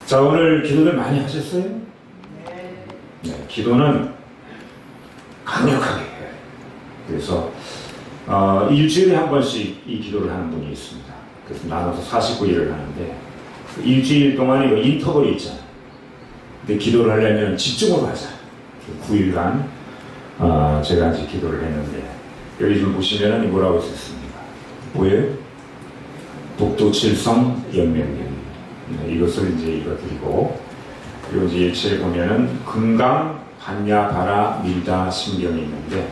자, 오늘 기도들 많이 하셨어요? 네, 기도는 강력하게 해요. 그래서 일주일에 한 번씩 이 기도를 하는 분이 있습니다. 그래서 나눠서 49일을 하는데 일주일 동안에 그 인터벌이 있잖아요. 근데 기도를 하려면 집중으로 하자. 9일간 제가 이제 기도를 했는데 여기 좀 보시면은 뭐라고 있었습니까? 뭐예요? 독도칠성 연맹령. 네, 이것을 이제 읽어드리고, 그리고 이제 일체에 보면은 금강, 반야, 바라, 밀다, 신경이 있는데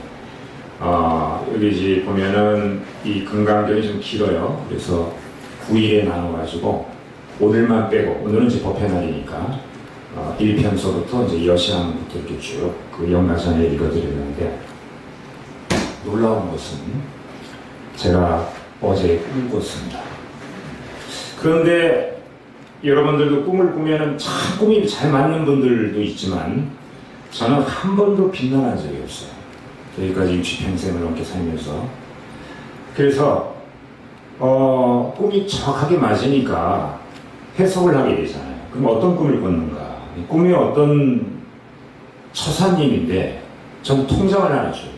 여기 이제 보면은 이 금강경이 좀 길어요. 그래서 9일에 나눠가지고 오늘만 빼고, 오늘은 이제 법회 날이니까 1편서부터 이제 여시항부터 이렇게 쭉 그 연가전에 읽어드렸는데, 놀라운 것은 제가 어제 꿈을 꿨습니다. 그런데 여러분들도 꿈을 꾸면은 참 꿈이 잘 맞는 분들도 있지만 저는 한 번도 빗나간 적이 없어요. 여기까지 60평생을 넘게 살면서. 그래서 꿈이 정확하게 맞으니까 해석을 하게 되잖아요. 그럼 어떤 꿈을 꿨는가? 꿈이 어떤 처사님인데 전 통장을 하나 줘요.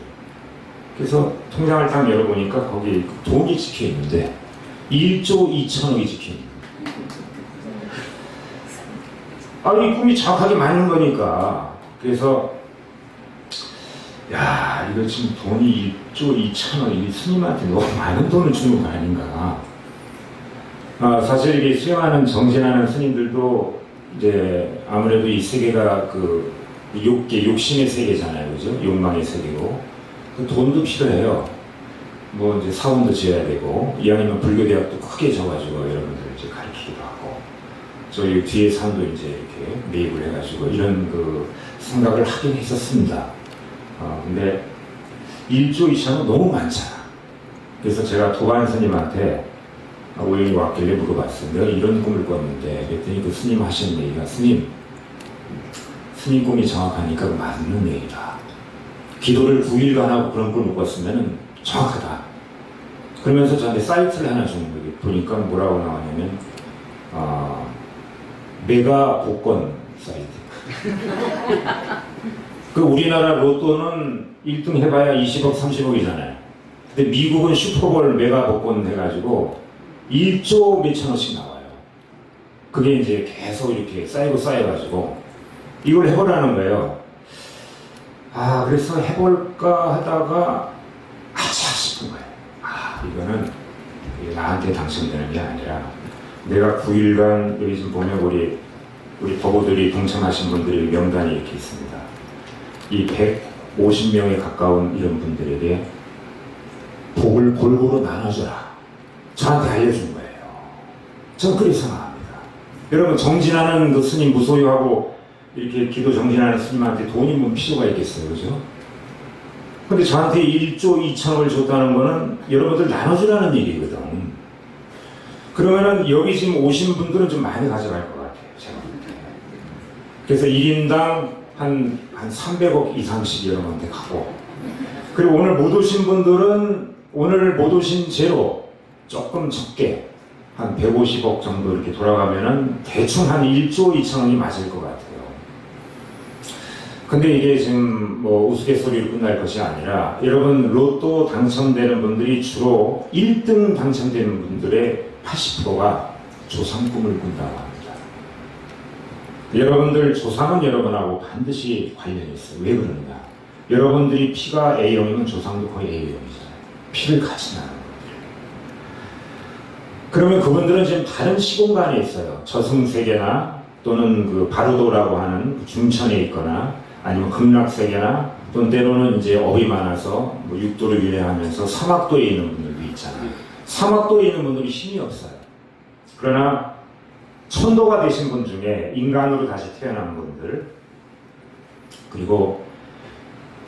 그래서 통장을 딱 열어보니까 거기 돈이 찍혀 있는데 1조 2천억이 찍혀 있는 거예요. 이 꿈이 정확하게 맞는 거니까. 그래서 야, 이거 지금 돈이 1조 2천억, 이 스님한테 너무 많은 돈을 주는 거 아닌가. 사실 이게 수행하는 정진하는 스님들도 이제 아무래도 이 세계가 그 욕심의 세계잖아요, 그죠? 욕망의 세계고. 그 돈도 필요해요. 뭐 이제 사원도 지어야 되고, 이왕이면 불교대학도 크게 져가지고 여러분들 이제 가르치기도 하고, 저희 뒤에 산도 이제 이렇게 매입을 해가지고 이런 그 생각을 하긴 했었습니다. 근데 1조 2천은 너무 많잖아. 그래서 제가 도반 스님한테 우연히 왔길래 물어봤어요. 내가 이런 꿈을 꿨는데, 그랬더니 그 스님 하시는 얘기가, 스님 꿈이 정확하니까 맞는 얘기다. 기도를 9일간 하고 그런 꿈을 꿨으면 정확하다. 그러면서 저한테 사이트를 하나 주는 거예요. 보니까 뭐라고 나오냐면 메가 복권 사이트. 그 우리나라 로또는 1등 해봐야 20억 30억이잖아요. 근데 미국은 슈퍼볼 메가 복권 해가지고 1조 몇천억씩 나와요. 그게 이제 계속 이렇게 쌓여가지고 이걸 해보라는 거예요. 그래서 해볼까 하다가 아차 싶은 거예요. 이거는 나한테 당첨되는 게 아니라, 내가 9일간 여기 지금 보면 우리 법오들이 동참하신 분들의 명단이 이렇게 있습니다. 이 150명에 가까운 이런 분들에게 복을 골고루 나눠줘라. 저한테 알려준 거예요. 전 그렇게 생각합니다. 여러분, 정진하는 그 스님 무소유하고 이렇게 기도 정진하는 스님한테 돈이 뭐 필요가 있겠어요, 그죠? 근데 저한테 1조 2천억을 줬다는 거는 여러분들 나눠주라는 얘기거든. 그러면은 여기 지금 오신 분들은 좀 많이 가져갈 것 같아요, 제가 볼 때. 그래서 1인당 한 300억 이상씩 여러분한테 가고, 그리고 오늘 못 오신 분들은 오늘 못 오신 제로 조금 적게 한 150억 정도 이렇게 돌아가면은 대충 한 1조 2천억이 맞을 것 같아요. 근데 이게 지금 뭐 우스갯소리로 끝날 것이 아니라, 여러분 로또 당첨되는 분들이 주로 1등 당첨되는 분들의 80%가 조상 꿈을 꾼다고 합니다. 여러분들 조상은 여러분하고 반드시 관련이 있어요. 왜 그러느냐? 여러분들이 피가 A형이면 조상도 거의 A형이잖아요. 피를 같이 나는 분들. 그러면 그분들은 지금 다른 시공간에 있어요. 저승세계나 또는 그 바루도라고 하는 중천에 있거나, 아니면 극락세계나, 또는 때로는 이제 업이 많아서 뭐 육도를 유래하면서 사막도에 있는 분들도 있잖아요. 사막도에 있는 분들이 힘이 없어요. 그러나 천도가 되신 분 중에 인간으로 다시 태어난 분들, 그리고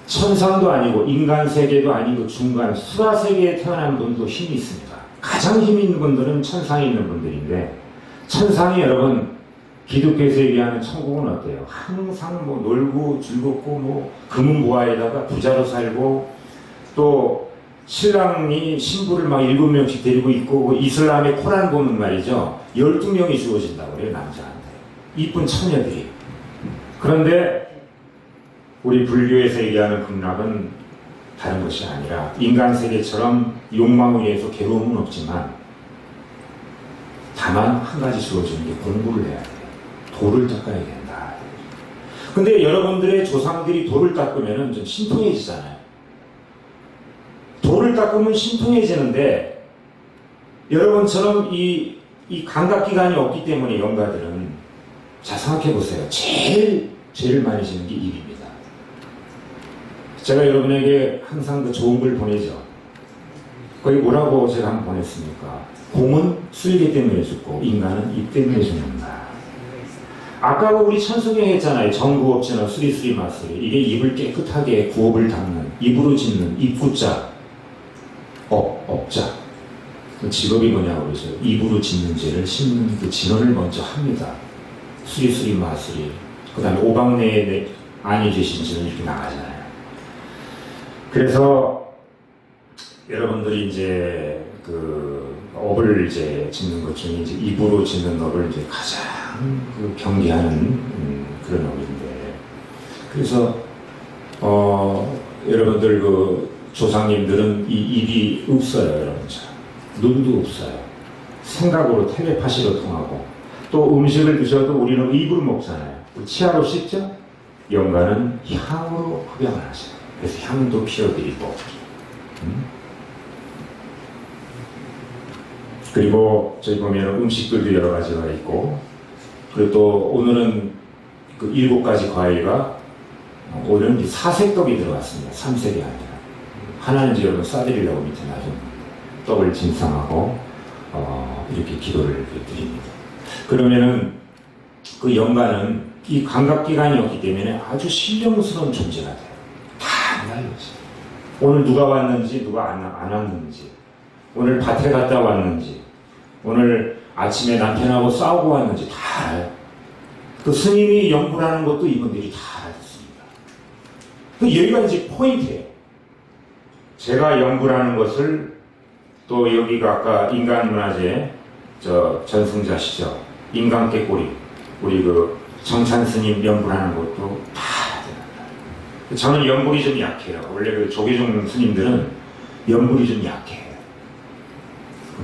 천상도 아니고 인간세계도 아니고 중간 수라세계에 태어난 분도 힘이 있습니다. 가장 힘이 있는 분들은 천상에 있는 분들인데, 천상이 여러분 기독교에서 얘기하는 천국은 어때요? 항상 뭐 놀고 즐겁고 뭐 금은 보화에다가 부자로 살고, 또 신랑이 신부를 막 7명씩 데리고 있고, 이슬람의 코란 보면 말이죠, 12명이 주어진다고 그래요, 남자한테. 이쁜 처녀들이. 그런데 우리 불교에서 얘기하는 극락은 다른 것이 아니라 인간 세계처럼 욕망에 의해서 괴로움은 없지만 다만 한 가지 주어지는 게 공부를 해야 돼. 도를 닦아야 된다. 근데 여러분들의 조상들이 도를 닦으면 좀 신통해지잖아요. 도를 닦으면 신통해지는데 여러분처럼 이 감각기관이 없기 때문에 영가들은 자 생각해 보세요. 제일 많이 지는 게 입입니다. 제가 여러분에게 항상 그 좋은 글 보내죠. 거기 뭐라고 제가 한번 보냈습니까? 공은 쓸개 때문에 죽고 인간은 입 때문에 죽는다. 아까 우리 천수경 했잖아요. 정구업체나 수리수리 마수리. 이게 입을 깨끗하게 구업을 닦는, 입으로 짓는 입구자, 업자. 그 직업이 뭐냐고 그러죠. 입으로 짓는 죄를 씻는 그 진언을 먼저 합니다. 수리수리 마수리. 그 다음에 오방내에 안위죄 신지는 이렇게 나가잖아요. 그래서 여러분들이 이제 그 업을 이제 짓는 것 중에 이제 입으로 짓는 업을 이제 가장 그 경계하는 그런 업인데, 그래서 여러분들 그 조상님들은 이 입이 없어요, 여러분처럼. 눈도 없어요. 생각으로 텔레파시로 통하고, 또 음식을 드셔도 우리는 입으로 먹잖아요. 치아로 씹죠? 영가는 향으로 흡양을 하셔요. 그래서 향도 피워드리고, 그리고 저희 보면 음식들도 여러 가지가 있고, 그리고 또 오늘은 그 7가지 과일과 오늘은 사색떡이 들어갔습니다. 3색이 아니라. 하나는 이제 여러분 싸드리려고 밑에 놔뒀는데 떡을 진상하고 이렇게 기도를 드립니다. 그러면은 그 영가는 이 감각기관이었기 때문에 아주 신령스러운 존재가 돼요. 다 알려지. 오늘 누가 왔는지 누가 안 왔는지, 오늘 밭에 갔다 왔는지, 오늘 아침에 남편하고 싸우고 왔는지 다 알아요. 그 스님이 연구하는 것도 이분들이 다 알았습니다. 그 여기가 이제 포인트예요. 제가 연구하는 것을 또 여기가 아까 인간문화재 전승자시죠. 인간깨꼬리 우리 그 정찬 스님 연구하는 것도 다 알아요. 저는 연불이 좀 약해요. 원래 그 조계종 스님들은 연불이 좀 약해요.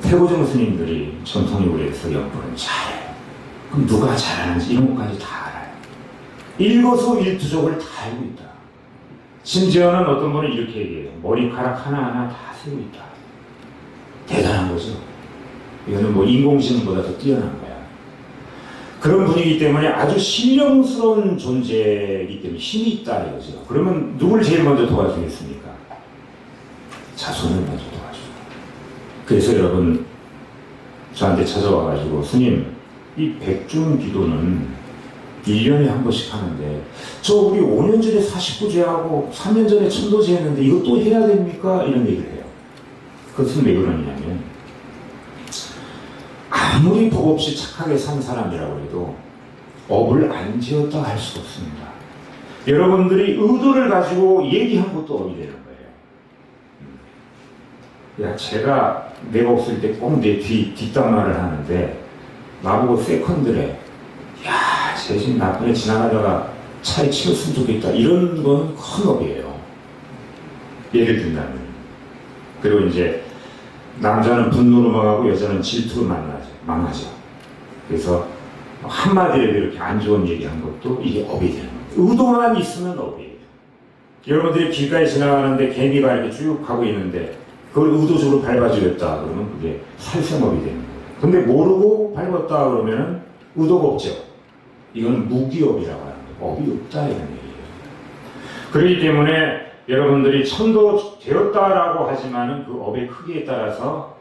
태고종 스님들이 전통유래에서 연불은 잘해요. 그럼 누가 잘하는지 이런 것까지 다 알아요. 일거수일투족을 다 알고 있다. 심지어는 어떤 분은 이렇게 얘기해요. 머리카락 하나하나 다 세고 있다. 대단한 거죠. 이거는 뭐 인공지능보다 더 뛰어난 거야. 그런 분이기 때문에 아주 신령스러운 존재이기 때문에 힘이 있다 이거죠. 그러면 누굴 제일 먼저 도와주겠습니까? 자손을 먼저 도와주죠. 그래서 여러분 저한테 찾아와가지고 스님 이 백중 기도는 1년에 한 번씩 하는데 저 우리 5년 전에 49제하고 3년 전에 천도제 했는데 이거 또 해야 됩니까? 이런 얘기를 해요. 그것은 왜 그러냐면 아무리 법 없이 착하게 산 사람이라고 해도 업을 안 지었다 할 수가 없습니다. 여러분들이 의도를 가지고 얘기한 것도 업이 되는 거예요. 야, 제가 내가 없을 때 꼭 내 뒷담화를 하는데 나보고 세컨드래. 야, 쟤 지금 나쁜애 지나가다가 차에 치였으면 좋겠다. 이런 건 큰 업이에요. 예를 든다면. 그리고 이제 남자는 분노로 망하고 여자는 질투로 망하죠. 그래서 한마디라도 이렇게 안 좋은 얘기한 것도 이게 업이 되는 거예요. 의도만 있으면 업이에요. 여러분들이 길가에 지나가는데 개미가 이렇게 쭉 가고 있는데 그걸 의도적으로 밟아주겠다 그러면 그게 살생업이 되는 거예요. 근데 모르고 밟았다 그러면은 의도가 없죠. 이건 무기업이라고 하는 거예요. 업이 없다 이런 얘기예요. 그렇기 때문에 여러분들이 천도 되었다라고 하지만은 그 업의 크기에 따라서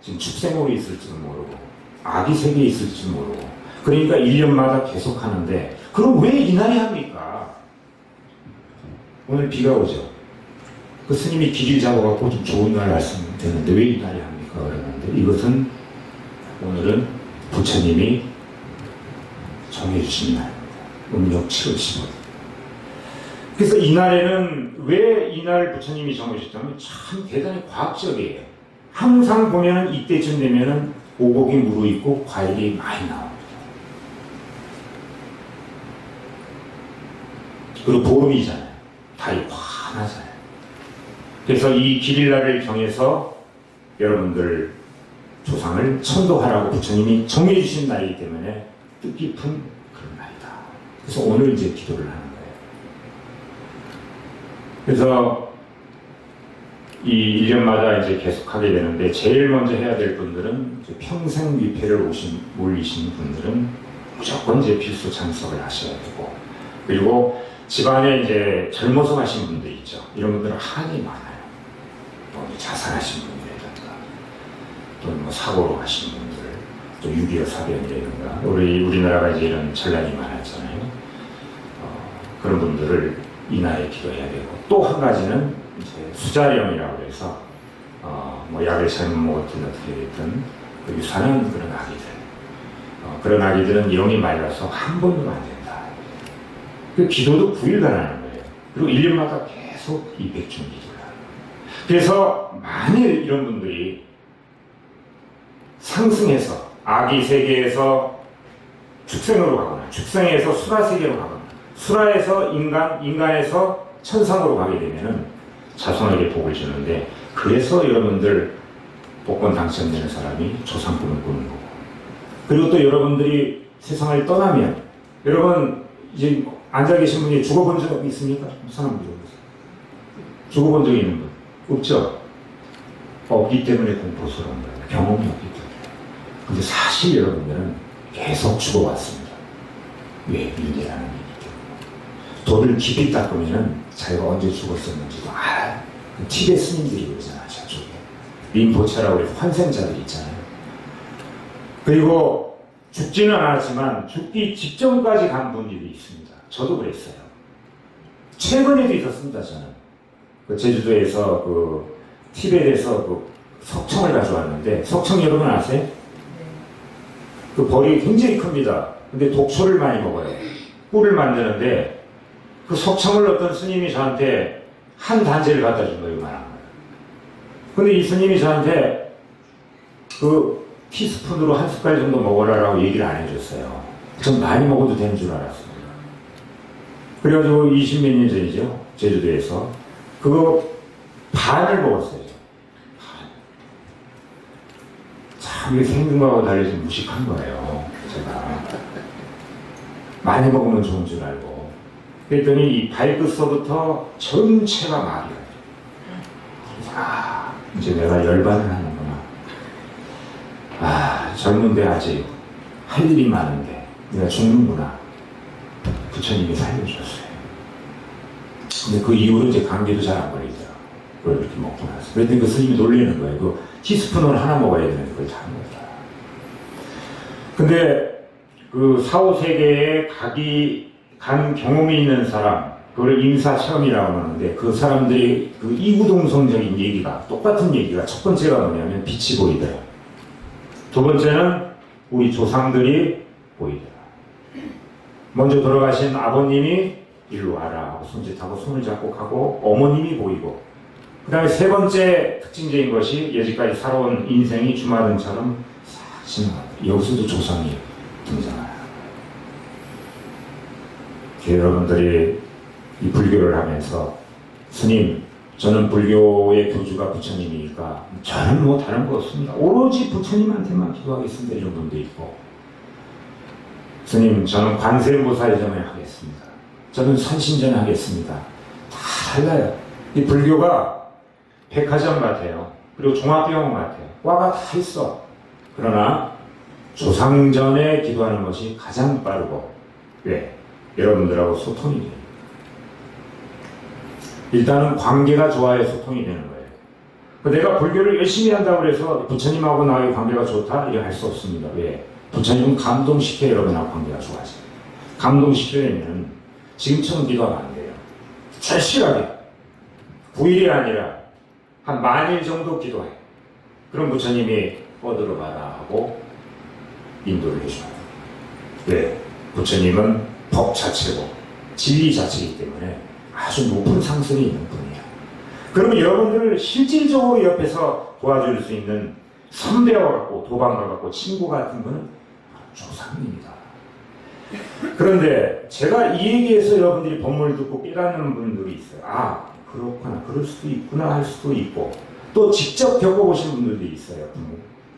지금 축생업이 있을지도 모르고 악이 세계에 있을지도 모르고 그러니까 1년마다 계속 하는데 그럼 왜 이날에 합니까? 오늘 비가 오죠. 그 스님이 길을 잡아갖고 좀 좋은 날 말씀드렸는데 왜 이날에 합니까? 그러는데 이것은 오늘은 부처님이 정해주신 날입니다. 음력 7월 15일. 그래서 이날에는 왜 이날 부처님이 정해주셨다면 참 대단히 과학적이에요. 항상 보면은 이때쯤 되면은 오곡이 무르익고 과일이 많이 나옵니다. 그리고 봄이잖아요. 달이 환하잖아요. 그래서 이 길일날을 정해서 여러분들 조상을 천도하라고 부처님이 정해주신 날이기 때문에 뜻깊은 그런 날이다. 그래서 오늘 이제 기도를 하는 거예요. 그래서 이 1년마다 이제 계속 하게 되는데, 제일 먼저 해야 될 분들은 이제 평생 위패를 몰리신 분들은 무조건 이제 필수 참석을 하셔야 되고, 그리고 집안에 이제 젊어서 가신 분들 있죠. 이런 분들은 한이 많아요. 뭐 자살하신 분들이라든가, 또는 뭐 사고로 가신 분들, 또 6.25 사변이라든가, 우리나라가 이제 이런 전란이 많았잖아요. 그런 분들을 이날에 기도해야 되고, 또 한 가지는 이제 수자령이라고 해서 뭐 약을 잘못 먹었든 어떻게 됐든 그 유산한 그런 아기들, 그런 아기들은 이용이 말라서 한 번도 안 된다. 그 기도도 9일간 하는 거예요. 그리고 1년마다 계속 200중 기도를 하는 거예요. 그래서 만일 이런 분들이 상승해서 아기 세계에서 축생으로 가거나, 축생에서 수라 세계로 가거나, 수라에서 인간에서 천상으로 가게 되면은 자손에게 복을 주는데, 그래서 여러분들 복권 당첨되는 사람이 조상꾼을 꾸는 거고, 그리고 또 여러분들이 세상을 떠나면, 여러분 이제 앉아 계신 분이 죽어본 적 있습니까? 사람들이 죽어본 적 있는 분 없죠? 없기 때문에 공포스러운 거예요. 경험이 없기 때문에. 근데 사실 여러분들은 계속 죽어왔습니다. 왜? 인재라는 얘기 때문에. 돌을 깊이 닦으면 자기가 언제 죽었었는지도 알아요. 티베 스님들이 그러잖아요. 저쪽에 림포체라고 해서 환생자들이 있잖아요. 그리고 죽지는 않았지만 죽기 직전까지 간 분들이 있습니다. 저도 그랬어요. 최근에도 있었습니다. 저는 그 제주도에서 그 티베트에서 그 석청을 가져왔는데, 석청 여러분 아세요? 그 벌이 굉장히 큽니다. 근데 독초를 많이 먹어요. 꿀을 만드는데, 그 석청을 어떤 스님이 저한테 한 단지를 갖다 준 거예요. 이만한 거예요. 근데 이 스님이 저한테 그 티스푼으로 한 숟갈 정도 먹어라라고 얘기를 안 해줬어요. 전 많이 먹어도 되는 줄 알았습니다. 그래가지고 20몇 년 전이죠. 제주도에서 그거 반을 먹었어요. 참 이게 생긴 거하고 달리 좀 무식한 거예요. 제가 많이 먹으면 좋은 줄 알고. 그랬더니 이 발끝서부터 전체가 말이에요. 이제 내가 열반을 하는구나. 젊은데 아직 할 일이 많은데 내가 죽는구나. 부처님이 살려줬어요. 근데 그 이후로 이제 감기도 잘 안 걸리더라고요. 그걸 이렇게 먹고 나서. 그랬더니 그 스님이 놀리는 거예요. 그 티스푼을 하나 먹어야 되는데 그걸 다 먹어요. 근데 그 사후세계에 간 경험이 있는 사람, 그걸 임사체험이라고 하는데, 그 사람들이 그 이구동성적인 얘기가, 똑같은 얘기가, 첫 번째가 뭐냐면 빛이 보이더라. 두 번째는 우리 조상들이 보이더라. 먼저 돌아가신 아버님이 일로 와라 하고 손짓하고 손을 잡고 가고, 어머님이 보이고, 그 다음에 세 번째 특징적인 것이 여지까지 살아온 인생이 주마등처럼 싹 지나가요. 여기서도 조상이 등장해요. 여러분들이 이 불교를 하면서, 스님, 저는 불교의 교주가 부처님이니까 저는 뭐 다른 거 없습니다. 오로지 부처님한테만 기도하겠습니다. 이런 분도 있고, 스님, 저는 관세음보살전을 하겠습니다. 저는 선신전 하겠습니다. 다 달라요. 이 불교가 백화점 같아요. 그리고 종합병원 같아요. 과가 다 있어. 그러나 조상전에 기도하는 것이 가장 빠르고, 왜? 여러분들하고 소통이 돼요. 일단은 관계가 좋아야 소통이 되는 거예요. 내가 불교를 열심히 한다고 해서 부처님하고 나의 관계가 좋다? 이렇게 할 수 없습니다. 왜? 부처님은 감동시켜야 여러분하고 관계가 좋아져요. 감동시키려면 지금처럼 기도하면 안 돼요. 절실하게 9일이 아니라 한 10,000일 정도 기도해요. 그럼 부처님이 뻗들어봐라 하고 인도를 해줘요. 왜? 부처님은 법 자체고 진리 자체이기 때문에 아주 높은 상승이 있는 분이에요. 그러면 여러분들을 실질적으로 옆에서 도와줄 수 있는 선배와 같고 도방과 같고 친구 같은 분은 조상님이다. 그런데 제가 이 얘기에서 여러분들이 법문을 듣고 깨닫는 분들이 있어요. 아, 그렇구나. 그럴 수도 있구나 할 수도 있고, 또 직접 겪어보신 분들도 있어요.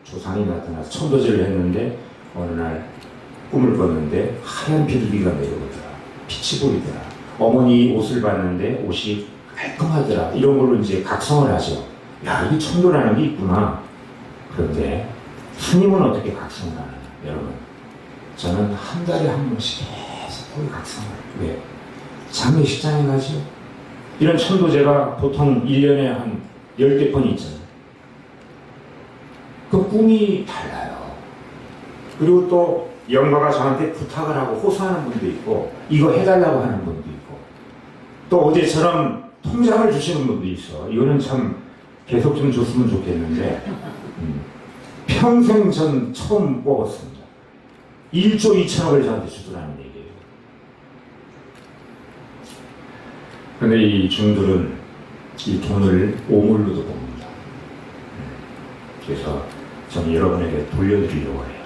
조상이 나타나서 천도제를 했는데 어느 날 꿈을 꿨는데 하얀 비둘기가 내려오더라. 빛이 보이더라. 어머니 옷을 봤는데 옷이 깔끔하더라. 이런 걸로 이제 각성을 하죠. 야, 이게 천도라는 게 있구나. 그런데 스님은 어떻게 각성을 하느냐, 여러분. 저는 한 달에 한 번씩 계속 거기 각성을 해요. 왜? 장례식장에 가죠. 이런 천도제가 보통 1년에 한 10개 번이 있잖아요. 그 꿈이 달라요. 그리고 또 영가가 저한테 부탁을 하고 호소하는 분도 있고, 이거 해달라고 하는 분도 있고, 또 어제처럼 통장을 주시는 분도 있어. 이거는 참 계속 좀 줬으면 좋겠는데, 평생 전 처음 뽑았습니다. 1조 2천억을 저한테 주더라는 얘기예요. 그런데 이 중들은 이 돈을 오물로도 봅니다. 그래서 저는 여러분에게 돌려드리려고 해요.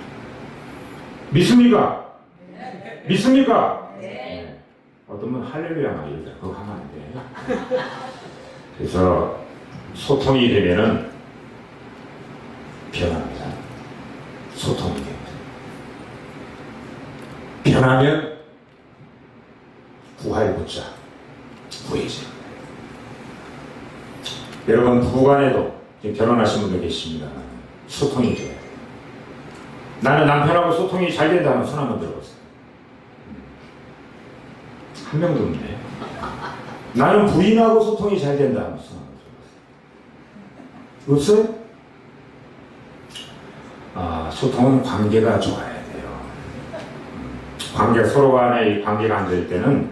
믿습니까? 네. 믿습니까? 네. 어떤 분 할렐루야 막 이러더라. 그거 하면 안 돼. 그래서 소통이 되면은 변합니다. 소통이 됩니다. 변하면 구하여보자. 구해지. 여러분 부부간에도 지금 결혼하신 분들 계십니다. 소통이 돼요. 나는 남편하고 소통이 잘 된다면 손 한번 들어보세요. 한 명도 없네. 나는 부인하고 소통이 잘 된다면 손 한번 들어보세요. 없어요? 아, 소통은 관계가 좋아야 돼요. 관계, 서로 간의 관계가 안 될 때는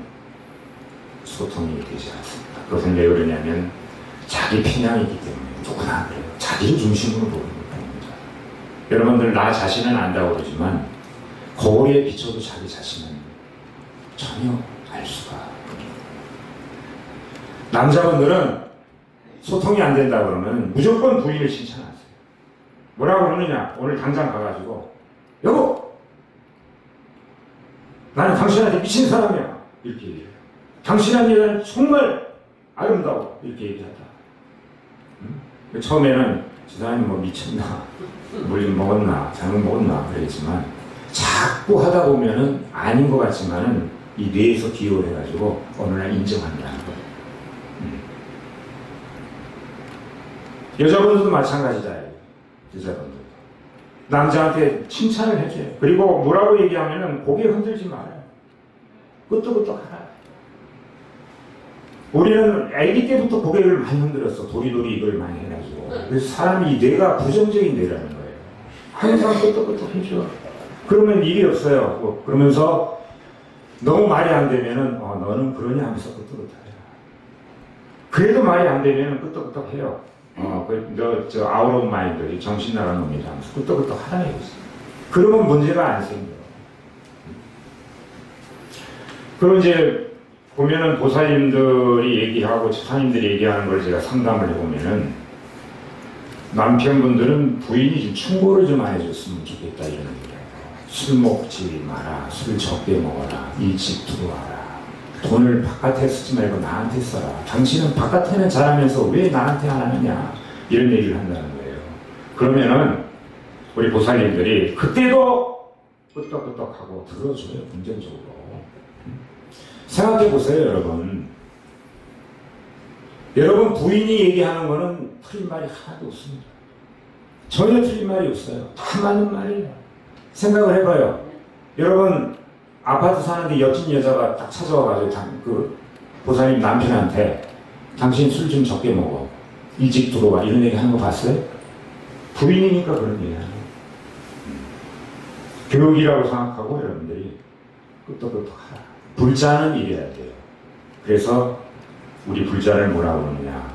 소통이 되지 않습니다. 그것은 왜 그러냐면 자기 편향이기 때문에. 누구나 그래요. 자기를 중심으로 보는 겁니다. 여러분들 나 자신은 안다고 그러지만 거울에 비춰도 자기 자신은 전혀 알 수가 없습니다. 남자분들은 소통이 안 된다 그러면 무조건 부인을 칭찬하세요. 뭐라고 그러느냐? 오늘 당장 가가지고 여보! 나는 당신한테 미친 사람이야. 이렇게 얘기해요. 당신한 여자는 정말 아름다워. 이렇게 얘기하다. 처음에는 저 사람이 뭐 미쳤나, 뭘 좀 먹었나, 잘못 먹었나 그랬지만 자꾸 하다 보면은 아닌 것 같지만은 이 뇌에서 기억을 해가지고 어느 날 인정한다는 거예요. 여자분들도 마찬가지다. 여자분들도 남자한테 칭찬을 해줘요. 그리고 뭐라고 얘기하면은 고개 흔들지 말아요. 끄떡끄떡 하라. 우리는 아기 때부터 고개를 많이 흔들었어. 도리도리 이걸 많이 해가지고. 그래서 사람이 뇌가 부정적인 뇌라는 거예요. 항상 끄떡끄떡 해줘. 그러면 일이 없어요. 그러면서 너무 말이 안 되면은 너는 그러냐 하면서 끄떡끄떡 해요. 그래도 말이 안 되면은 끄떡끄떡 해요. 너 아웃 오브 마인드, 정신 나간 놈이다 하면서 끄떡끄떡 하라는 얘기죠. 그러면 문제가 안 생겨요. 그럼 이제 보면은 보살님들이 얘기하고 집사님들이 얘기하는 걸 제가 상담을 해보면은 남편분들은 부인이 좀 충고를 좀 안 해줬으면 좋겠다 이런 얘기예요. 술 먹지 마라, 술 적게 먹어라, 일찍 들어와라, 돈을 바깥에 쓰지 말고 나한테 써라, 당신은 바깥에는 잘하면서 왜 나한테 안 하느냐 이런 얘기를 한다는 거예요. 그러면은 우리 보살님들이 그때도 끄떡끄떡하고 들어줘요. 긍정적으로. 생각해 보세요, 여러분. 여러분 부인이 얘기하는 거는 틀린 말이 하나도 없습니다. 전혀 틀린 말이 없어요. 다 맞는 말이에요. 생각을 해봐요. 여러분 아파트 사는데 여친 여자가 딱 찾아와가지고 그 보살님 남편한테 당신 술 좀 적게 먹어, 일찍 들어와 이런 얘기 하는 거 봤어요? 부인이니까 그런 얘기 하는 거예요. 교육이라고 생각하고 여러분들이 끄떡끄떡 하라. 불자는 이래야 돼요. 그래서 우리 불자를 뭐라고 그러느냐?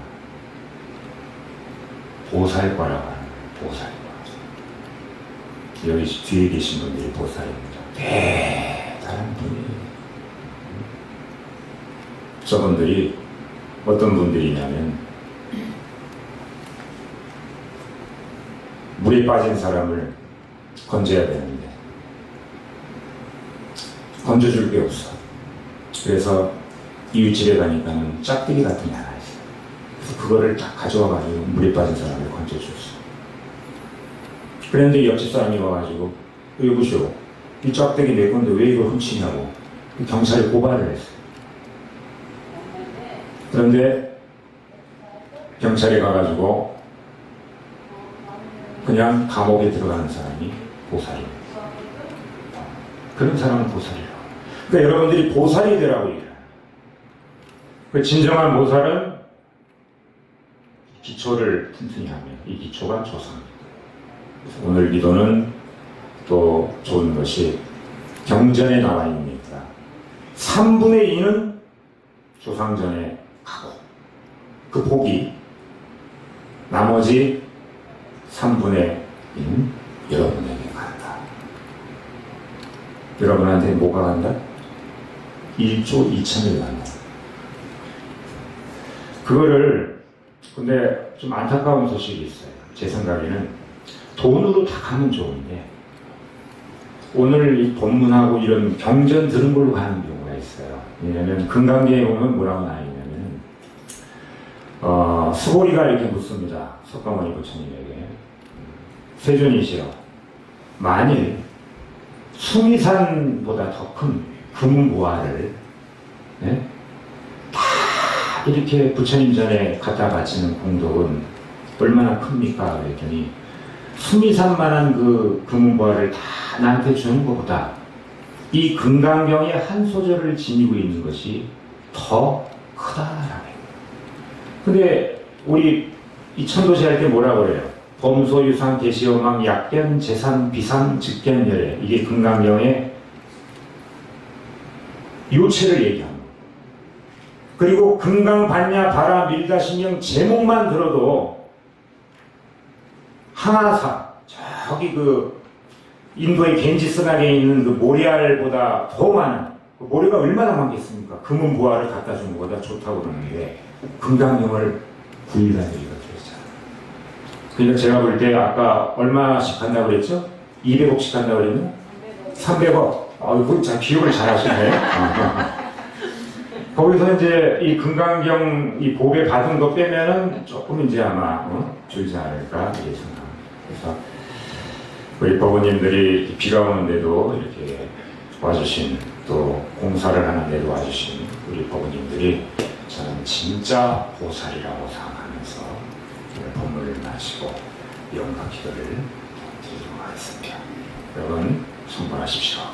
보살과라고 하는 거예요. 보살과. 여기 뒤에 계신 분들이 보살입니다. 대단한 분이에요. 저분들이 어떤 분들이냐면 물에 빠진 사람을 건져야 되는데 건져줄 게 없어. 그래서 이웃집에 가니까는 짝대기 같은 게 하나 있어. 그래서 그거를 딱 가져와가지고 물에 빠진 사람을 건져줬어. 그런데 옆집 사람이 와가지고, 여보시오, 이 짝대기 내 건데 왜 이걸 훔치냐고 경찰에 고발을 했어. 그런데 경찰에 가가지고 그냥 감옥에 들어가는 사람이 보살이에요. 그런 사람은 보살이라고. 그러니까 여러분들이 보살이 되라고 얘기해요. 그 진정한 보살은 기초를 튼튼히 하면 이 기초가 조상입니다. 그래서 오늘 기도는 또 좋은 것이 경전에 나와 있습니다. 3분의 2는 조상전에 가고 그 복이 나머지 3분의 2는 여러분에게 간다. 여러분한테 뭐가 간다? 1조 2천을 간다. 그거를 근데 좀 안타까운 소식이 있어요. 제 생각에는 돈으로 다 가면 좋은데 오늘 이 본문하고 이런 경전 들은 걸로 가는 경우가 있어요. 왜냐하면 금강경에 보면 뭐라고 나있냐면 수고리가 이렇게 묻습니다. 석가모니 부처님에게 세존이시여, 만일 수미산보다 더 큰 금부화를 다 이렇게 부처님 전에 갖다 바치는 공덕은 얼마나 큽니까? 그랬더니 수미산만한 그 금부화를 다 나한테 주는 것보다 이 금강경의 한 소절을 지니고 있는 것이 더 크다라고 해요. 근데 우리 이 천도시 할 때 뭐라 그래요? 범소유상 대시오망 약견 재산 비상 직견열애, 이게 금강경의 요체를 얘기합니다. 그리고 금강반야 바라 밀다신경 제목만 들어도 하나사, 저기 그 인도의 겐지스강에 있는 그 모리알보다 더 많은, 그 모리가 얼마나 많겠습니까? 금은 부화를 갖다 주는 것보다 좋다고 그러는데 금강경을 구일간들이가 그랬잖아요. 그러니까 제가 볼 때 아까 얼마씩 한다고 그랬죠? 200억씩 한다고 그랬나? 300억. 아이고, 참 기억을 잘 하시네. 거기서 이제 이 금강경 이 보배 받은 거 빼면은 조금 이제 아마 줄지 않을까 이렇게 생각합니다. 그래서 우리 법원님들이 비가 오는데도 이렇게 와주신, 또 공사를 하는데도 와주신 우리 법원님들이 저는 진짜 보살이라고 생각하면서 오늘 법문을 마치고 영광 기도를 드리도록 하겠습니다. 여러분 성불하십시오.